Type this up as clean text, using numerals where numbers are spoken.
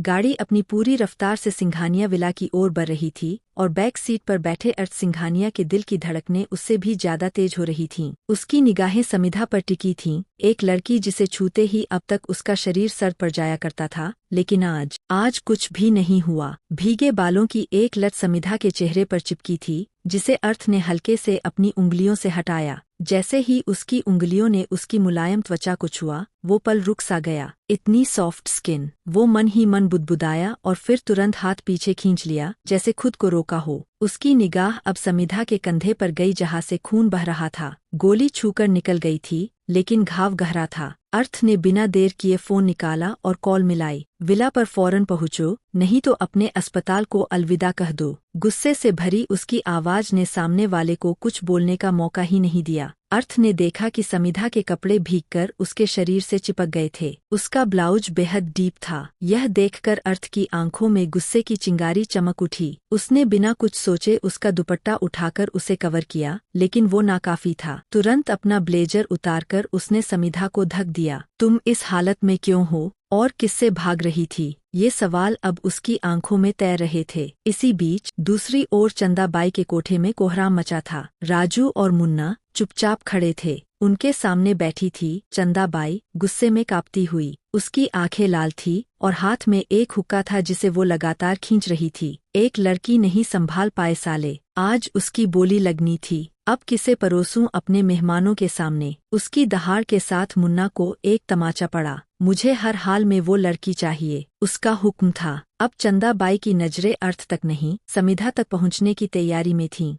गाड़ी अपनी पूरी रफ्तार से सिंघानिया विला की ओर बढ़ रही थी और बैक सीट पर बैठे अर्थ सिंघानिया के दिल की धड़कनें उससे भी ज्यादा तेज हो रही थीं। उसकी निगाहें समिधा पर टिकी थीं, एक लड़की जिसे छूते ही अब तक उसका शरीर सर पर जाया करता था, लेकिन आज कुछ भी नहीं हुआ। भीगे बालों की एक लट समिधा के चेहरे पर चिपकी थी, जिसे अर्थ ने हल्के से अपनी उंगलियों से हटाया। जैसे ही उसकी उंगलियों ने उसकी मुलायम त्वचा को छुआ, वो पल रुक सा गया। इतनी सॉफ्ट स्किन, वो मन ही मन बुदबुदाया और फिर तुरंत हाथ पीछे खींच लिया, जैसे खुद को रोका हो। उसकी निगाह अब समिधा के कंधे पर गई जहाँ से खून बह रहा था। गोली छूकर निकल गई थी, लेकिन घाव गहरा था। अर्थ ने बिना देर किए फोन निकाला और कॉल मिलाई। विला पर फौरन पहुंचो, नहीं तो अपने अस्पताल को अलविदा कह दो। गुस्से से भरी उसकी आवाज ने सामने वाले को कुछ बोलने का मौका ही नहीं दिया। अर्थ ने देखा कि समिधा के कपड़े भीगकर उसके शरीर से चिपक गए थे। उसका ब्लाउज बेहद डीप था। यह देखकर अर्थ की आंखों में गुस्से की चिंगारी चमक उठी। उसने बिना कुछ सोचे उसका दुपट्टा उठाकर उसे कवर किया, लेकिन वो नाकाफी था। तुरंत अपना ब्लेजर उतारकर उसने समिधा को धक दिया। तुम इस हालत में क्यों हो और किससे भाग रही थी? ये सवाल अब उसकी आंखों में तैर रहे थे। इसी बीच दूसरी ओर चंदाबाई के कोठे में कोहराम मचा था। राजू और मुन्ना चुपचाप खड़े थे। उनके सामने बैठी थी चंदाबाई, गुस्से में कांपती हुई। उसकी आंखें लाल थी और हाथ में एक हुक्का था जिसे वो लगातार खींच रही थी। एक लड़की नहीं संभाल पाए साले, आज उसकी बोली लगनी थी। अब किसे परोसूं अपने मेहमानों के सामने? उसकी दहाड़ के साथ मुन्ना को एक तमाचा पड़ा। मुझे हर हाल में वो लड़की चाहिए, उसका हुक्म था। अब चंदाबाई की नजरें अर्थ तक नहीं, समिधा तक पहुंचने की तैयारी में थीं।